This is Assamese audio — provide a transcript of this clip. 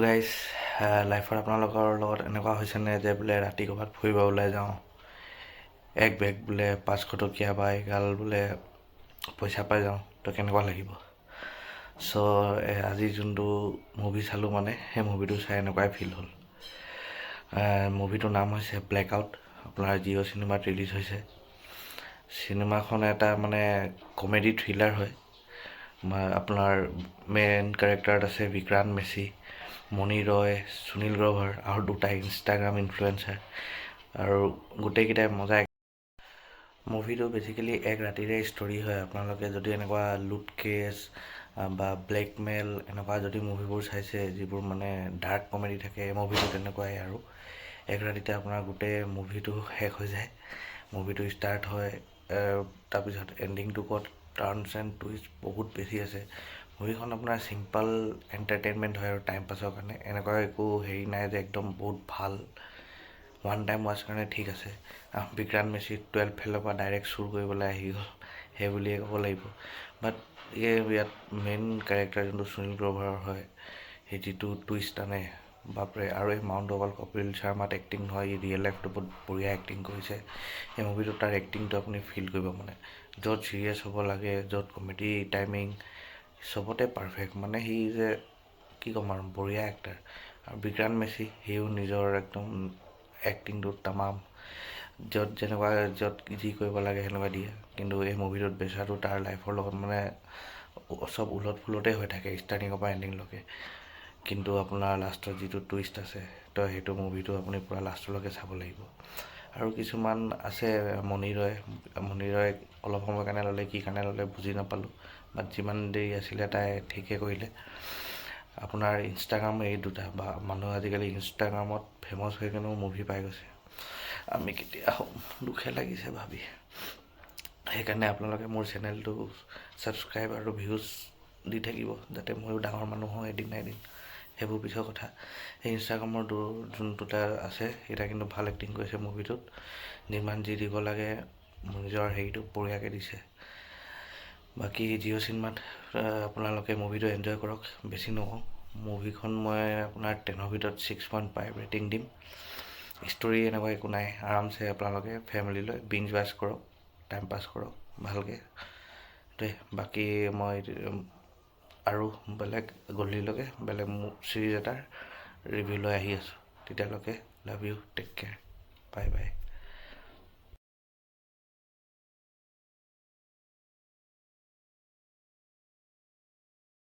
গাইজ লাইফত আপোনালোকৰ লগত এনেকুৱা হৈছেনে যে বোলে ৰাতি ক'ৰবাত ফুৰিব ওলাই যাওঁ, এক বেগ বোলে 500 টকীয়া বা এগাল বোলে পইচা পাই যাওঁ, তো কেনেকুৱা লাগিব। আজি যোনটো মুভি চালোঁ মানে সেই মুভিটো চাই এনেকুৱাই ফিল হ'ল। মুভিটোৰ নাম হৈছে ব্লেক আউট, আপোনাৰ জিঅ' চিনেমাত ৰিলিজ হৈছে। চিনেমাখন এটা মানে কমেডি থ্ৰিলাৰ হয়। আপোনাৰ মেইন কেৰেক্টাৰত আছে বিক্ৰান্ত মেচি, মণি ৰয়, সুনীল গ্ৰোভাৰ আৰু দুটা ইনষ্টাগ্ৰাম ইনফ্লুৱেঞ্চাৰ, আৰু গোটেইকেইটাই মজা। মুভিটো বেচিকেলি এক ৰাতিৰে ষ্টৰি হয়। আপোনালোকে যদি এনেকুৱা লুট কেছ বা ব্লেকমেইল এনেকুৱা যদি মুভিবোৰ চাইছে, যিবোৰ মানে ডাৰ্ক কমেডি থাকে, মুভিটো তেনেকুৱাই আৰু এক ৰাতিতে আপোনাৰ গোটেই মুভিটো শেষ হৈ যায়। মুভিটো ষ্টাৰ্ট হয়, তাৰপিছত এণ্ডিংটো ক'ত টাৰ্ণছ এণ্ড টুইষ্ট বহুত বেছি আছে। মুভিখন আপোনাৰ চিম্পল এণ্টাৰটেইনমেণ্ট হয় আৰু টাইম পাছৰ কাৰণে। এনেকুৱা একো হেৰি নাই যে একদম বহুত ভাল, ওৱান টাইম ৱাচ কাৰণে ঠিক আছে। বিক্ৰান্ত মেচি 12 ফেইলৰ পৰা ডাইৰেক্ট চুৰ কৰিবলৈ আহি গ'ল, সেই বুলিয়ে ক'ব লাগিব। বাট ইয়াত মেইন কেৰেক্টাৰ যোনটো সুনীল গ্ৰোভাৰৰ হয়, সেই যিটো টুইষ্ট আনে, বাপৰে। আৰু এই মাউণ্ট অকল কপিল শৰ্মাত এক্টিং নহয়, ই ৰিয়েল লাইফটো বহুত বঢ়িয়া এক্টিং কৰিছে। সেই মুভিটোত তাৰ এক্টিংটো আপুনি ফিল কৰিব, মানে য'ত চিৰিয়াছ হ'ব লাগে, য'ত কমেডি টাইমিং, চবতে পাৰফেক্ট। মানে সি যে কি ক'ম আৰু, বঢ়িয়া এক্টাৰ। আৰু বিক্ৰান্ত মেচি, সিও নিজৰ একদম এক্টিংটোত তামাম, য'ত যেনেকুৱা য'ত যি কৰিব লাগে সেনেকুৱা দিয়ে। কিন্তু এই মুভিটোত বেচাটো তাৰ লাইফৰ লগত মানে চব উলট ফুলতেই হৈ থাকে ষ্টাৰ্টিঙৰ পৰা এণ্ডিংলৈকে। কিন্তু আপোনাৰ লাষ্টত যিটো টুইষ্ট আছে, তো সেইটো মুভিটো আপুনি পূৰা লাষ্টলৈকে চাব লাগিব। আৰু কিছুমান আছে, মণি ৰয় অলপ সময় কাৰণে ল'লে, কি কাৰণে ল'লে বুজি নাপালোঁ। বাট যিমান দেৰি আছিলে তাই ঠিকে কৰিলে। আপোনাৰ ইনষ্টাগ্ৰাম এই দুটা, বা মানুহ আজিকালি ইনষ্টাগ্ৰামত ফেমাছ হৈ কিনেও মুভি পাই গৈছে। আমি কেতিয়া হ'ম, দুখে লাগিছে ভাবি। সেইকাৰণে আপোনালোকে মোৰ চেনেলটো ছাবস্ক্ৰাইব আৰু ভিউজ দি থাকিব, যাতে ময়ো ডাঙৰ মানুহ হওঁ এদিন না এদিন। সেইবোৰ পিছৰ কথা। সেই ইনষ্টাগ্ৰামৰ যোনটোটা আছে, সেইটা কিন্তু ভাল এক্টিং কৰিছে মুভিটোত। যিমান যি দিব লাগে নিজৰ হেৰিটো বঢ়িয়াকৈ দিছে। বাকী জিঅ' চিনেমাত আপোনালোকে মুভিটো এনজয় কৰক, বেছি নকওঁ। মুভিখন মই আপোনাৰ 10ৰ ভিতৰত 6.5 ৰেটিং দিম। ষ্টৰি এনেকুৱা একো নাই, আৰামছে আপোনালোকে ফেমিলি লৈ বিঞ্জ ৱাচ কৰক, টাইম পাছ কৰক ভালকৈ দেই। বাকী মই আৰু বেলেগ গধূলিলৈকে বেলেগ চিৰিজ এটাৰ ৰিভিউ লৈ আহি আছোঁ। তেতিয়ালৈকে love you, take care, bye by.